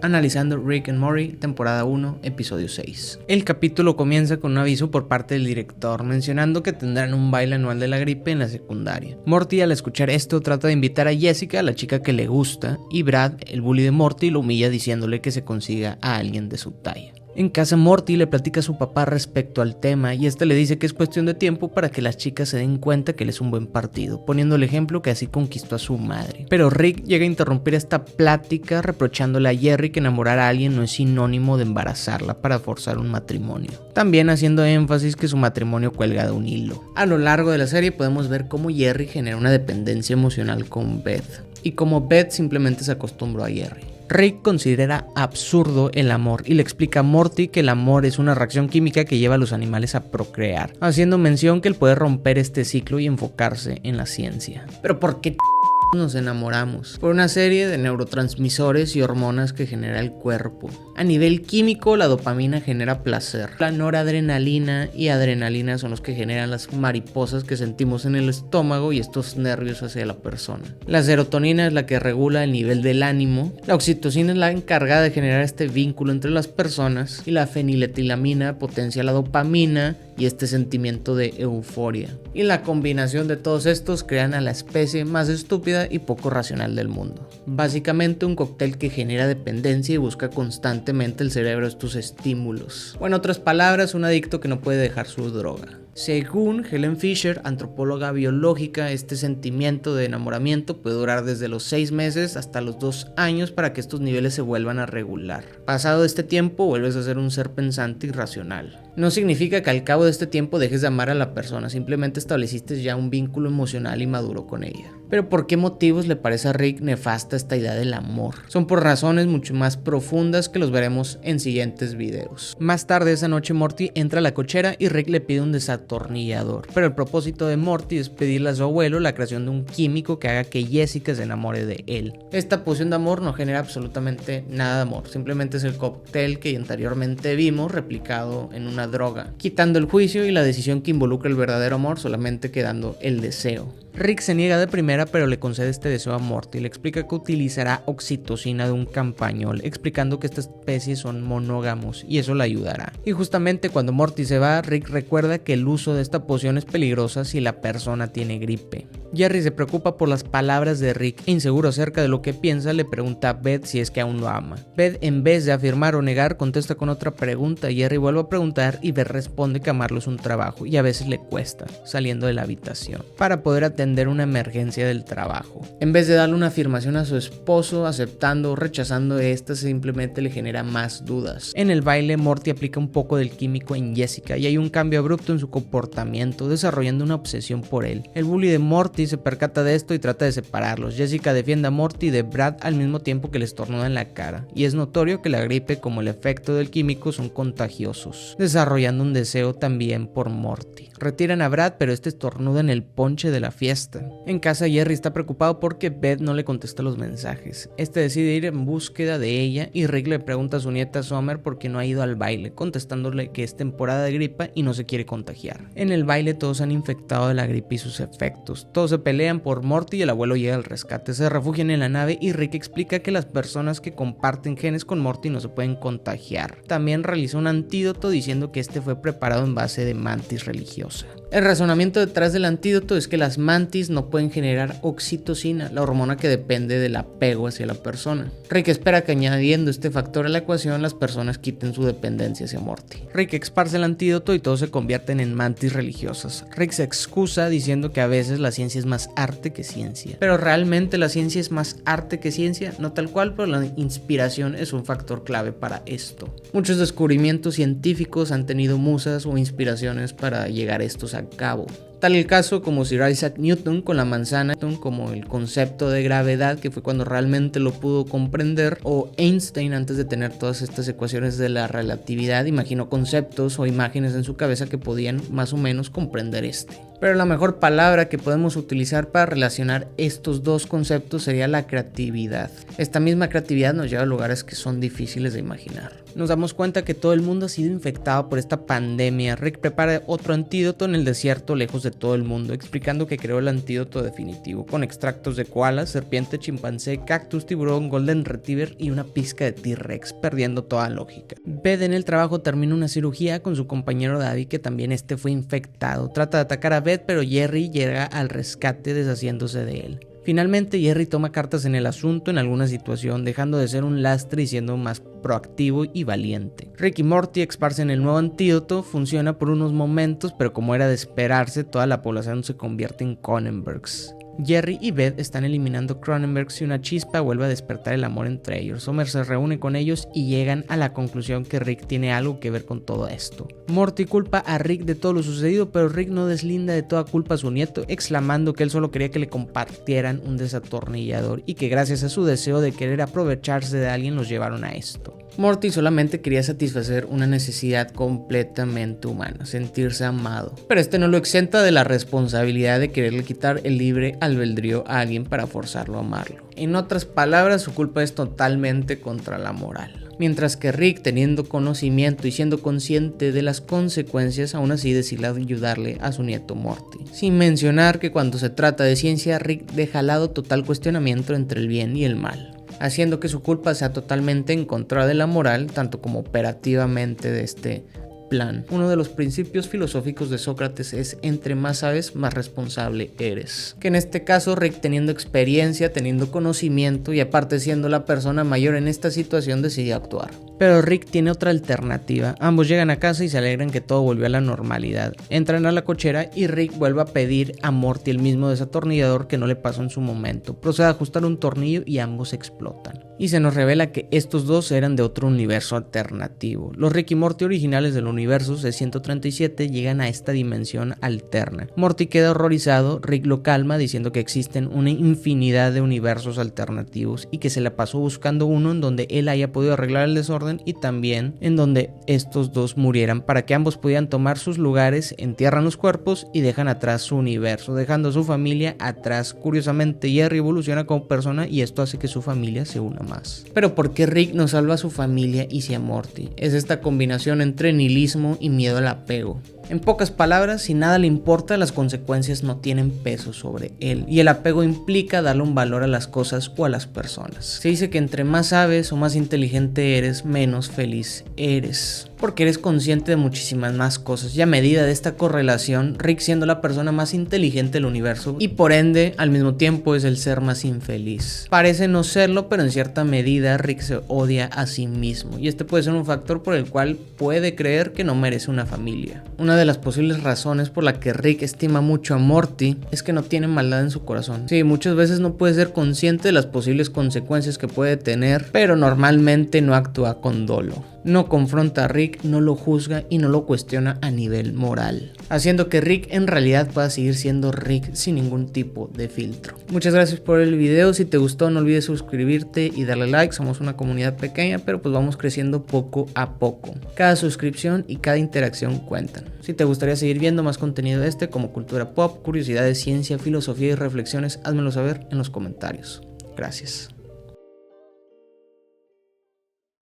analizando Rick and Morty, temporada 1, episodio 6. El capítulo comienza con un aviso por parte del director, mencionando que tendrán un baile anual de la gripe en la secundaria. Morty, al escuchar esto, trata de invitar a Jessica, la chica que le gusta, y Brad, el bully de Morty, lo humilla diciéndole que se consiga a alguien de su talla. En casa, Morty le platica a su papá respecto al tema y este le dice que es cuestión de tiempo para que las chicas se den cuenta que él es un buen partido, poniendo el ejemplo que así conquistó a su madre. Pero Rick llega a interrumpir esta plática reprochándole a Jerry que enamorar a alguien no es sinónimo de embarazarla para forzar un matrimonio, también haciendo énfasis que su matrimonio cuelga de un hilo. A lo largo de la serie podemos ver cómo Jerry genera una dependencia emocional con Beth y cómo Beth simplemente se acostumbró a Jerry. Rick considera absurdo el amor y le explica a Morty que el amor es una reacción química que lleva a los animales a procrear, haciendo mención que él puede romper este ciclo y enfocarse en la ciencia. Pero ¿por qué nos enamoramos? Por una serie de neurotransmisores y hormonas que genera el cuerpo. A nivel químico, la dopamina genera placer. La noradrenalina y adrenalina son los que generan las mariposas que sentimos en el estómago y estos nervios hacia la persona. La serotonina es la que regula el nivel del ánimo. La oxitocina es la encargada de generar este vínculo entre las personas. Y la feniletilamina potencia la dopamina y este sentimiento de euforia. Y la combinación de todos estos crean a la especie más estúpida y poco racional del mundo. Básicamente un cóctel que genera dependencia y busca constantemente el cerebro estos estímulos. O en otras palabras, un adicto que no puede dejar su droga. Según Helen Fisher, antropóloga biológica, este sentimiento de enamoramiento puede durar desde los 6 meses hasta los 2 años para que estos niveles se vuelvan a regular. Pasado este tiempo, vuelves a ser un ser pensante y racional. No significa que al cabo de este tiempo dejes de amar a la persona, simplemente estableciste ya un vínculo emocional y maduro con ella. Pero ¿por qué motivos le parece a Rick nefasta esta idea del amor? Son por razones mucho más profundas que los veremos en siguientes videos. Más tarde esa noche Morty entra a la cochera y Rick le pide un desatornillador. Pero el propósito de Morty es pedirle a su abuelo la creación de un químico que haga que Jessica se enamore de él. Esta poción de amor no genera absolutamente nada de amor, simplemente es el cóctel que anteriormente vimos replicado en una droga, quitando el juicio y la decisión que involucra el verdadero amor, solamente quedando el deseo. Rick se niega de primera, pero le concede este deseo a Morty y le explica que utilizará oxitocina de un campañol, explicando que estas especies son monógamos y eso le ayudará. Y justamente cuando Morty se va, Rick recuerda que el uso de esta poción es peligrosa si la persona tiene gripe. Jerry se preocupa por las palabras de Rick e inseguro acerca de lo que piensa, le pregunta a Beth si es que aún lo ama. Beth, en vez de afirmar o negar, contesta con otra pregunta. Jerry vuelve a preguntar y Beth responde que amarlo es un trabajo y a veces le cuesta, saliendo de la habitación, para poder atender una emergencia del trabajo. En vez de darle una afirmación a su esposo, aceptando o rechazando esta, simplemente le genera más dudas. En el baile, Morty aplica un poco del químico en Jessica y hay un cambio abrupto en su comportamiento, desarrollando una obsesión por él. El bully de Morty se percata de esto y trata de separarlos. Jessica defiende a Morty de Brad al mismo tiempo que le estornuda en la cara, y es notorio que la gripe como el efecto del químico son contagiosos, desarrollando un deseo también por Morty. Retiran a Brad, pero este estornuda en el ponche de la fiesta. En casa, Jerry está preocupado porque Beth no le contesta los mensajes. Este decide ir en búsqueda de ella y Rick le pregunta a su nieta Summer por qué no ha ido al baile, contestándole que es temporada de gripa y no se quiere contagiar. En el baile todos han infectado de la gripe y sus efectos. Todos se pelean por Morty y el abuelo llega al rescate. Se refugian en la nave y Rick explica que las personas que comparten genes con Morty no se pueden contagiar. También realiza un antídoto diciendo que este fue preparado en base de mantis religiosa. El razonamiento detrás del antídoto es que las mantis no pueden generar oxitocina, la hormona que depende del apego hacia la persona. Rick espera que añadiendo este factor a la ecuación las personas quiten su dependencia hacia Morty. Rick esparce el antídoto y todos se convierten en mantis religiosas. Rick se excusa diciendo que a veces la ciencia es más arte que ciencia. Pero realmente la ciencia es más arte que ciencia, no tal cual, pero la inspiración es un factor clave para esto. Muchos descubrimientos científicos han tenido musas o inspiraciones para llegar a estos a cabo. Tal el caso como Sir Isaac Newton con la manzana, como el concepto de gravedad, que fue cuando realmente lo pudo comprender, o Einstein antes de tener todas estas ecuaciones de la relatividad, imaginó conceptos o imágenes en su cabeza que podían más o menos comprender este. Pero la mejor palabra que podemos utilizar para relacionar estos dos conceptos sería la creatividad. Esta misma creatividad nos lleva a lugares que son difíciles de imaginar. Nos damos cuenta que todo el mundo ha sido infectado por esta pandemia. Rick prepara otro antídoto en el desierto lejos de todo el mundo, explicando que creó el antídoto definitivo, con extractos de koala, serpiente, chimpancé, cactus, tiburón, golden retriever y una pizca de T-Rex, perdiendo toda lógica. Beth en el trabajo termina una cirugía con su compañero Daddy, que también fue infectado. Trata de atacar a Beth, pero Jerry llega al rescate deshaciéndose de él. Finalmente Jerry toma cartas en el asunto en alguna situación, dejando de ser un lastre y siendo más proactivo y valiente. Rick y Morty esparcen el nuevo antídoto, funciona por unos momentos, pero como era de esperarse, toda la población se convierte en Cronenbergs. Jerry y Beth están eliminando Cronenbergs y una chispa vuelve a despertar el amor entre ellos. Homer se reúne con ellos y llegan a la conclusión que Rick tiene algo que ver con todo esto. Morty culpa a Rick de todo lo sucedido, pero Rick no deslinda de toda culpa a su nieto, exclamando que él solo quería que le compartieran un desatornillador y que gracias a su deseo de querer aprovecharse de alguien los llevaron a esto. Morty solamente quería satisfacer una necesidad completamente humana, sentirse amado, pero no lo exenta de la responsabilidad de quererle quitar el libre albedrío a alguien para forzarlo a amarlo. En otras palabras, su culpa es totalmente contra la moral. Mientras que Rick, teniendo conocimiento y siendo consciente de las consecuencias, aún así decide ayudarle a su nieto Morty. Sin mencionar que cuando se trata de ciencia, Rick deja al lado total cuestionamiento entre el bien y el mal, haciendo que su culpa sea totalmente en contra de la moral, tanto como operativamente de este plan. Uno de los principios filosóficos de Sócrates es: entre más sabes, más responsable eres. Que en este caso Rick, teniendo experiencia, teniendo conocimiento y aparte siendo la persona mayor en esta situación, decidió actuar. Pero Rick tiene otra alternativa. Ambos llegan a casa y se alegran que todo volvió a la normalidad. Entran a la cochera y Rick vuelve a pedir a Morty el mismo desatornillador que no le pasó en su momento. Procede a ajustar un tornillo y ambos explotan. Y se nos revela que estos dos eran de otro universo alternativo. Los Rick y Morty originales del universo C-137 llegan a esta dimensión alterna. Morty queda horrorizado, Rick lo calma diciendo que existen una infinidad de universos alternativos y que se la pasó buscando uno en donde él haya podido arreglar el desorden y también en donde estos dos murieran para que ambos pudieran tomar sus lugares, entierran los cuerpos y dejan atrás su universo, dejando a su familia atrás. Curiosamente, Jerry evoluciona como persona y esto hace que su familia se una más. Pero ¿por qué Rick no salva a su familia y sí a Morty? Es esta combinación entre nihilismo y miedo al apego. En pocas palabras, si nada le importa, las consecuencias no tienen peso sobre él, y el apego implica darle un valor a las cosas o a las personas. Se dice que entre más sabes o más inteligente eres, menos feliz eres, porque eres consciente de muchísimas más cosas, y a medida de esta correlación, Rick, siendo la persona más inteligente del universo y por ende al mismo tiempo es el ser más infeliz. Parece no serlo, pero en cierta medida Rick se odia a sí mismo, y este puede ser un factor por el cual puede creer que no merece una familia. Una de las posibles razones por la que Rick estima mucho a Morty es que no tiene maldad en su corazón. Sí, muchas veces no puede ser consciente de las posibles consecuencias que puede tener, pero normalmente no actúa con dolo. No confronta a Rick, no lo juzga y no lo cuestiona a nivel moral, haciendo que Rick en realidad pueda seguir siendo Rick sin ningún tipo de filtro. Muchas gracias por el video. Si te gustó, no olvides suscribirte y darle like. Somos una comunidad pequeña, pero pues vamos creciendo poco a poco. Cada suscripción y cada interacción cuentan. Si te gustaría seguir viendo más contenido como cultura pop, curiosidades, ciencia, filosofía y reflexiones, házmelo saber en los comentarios. Gracias.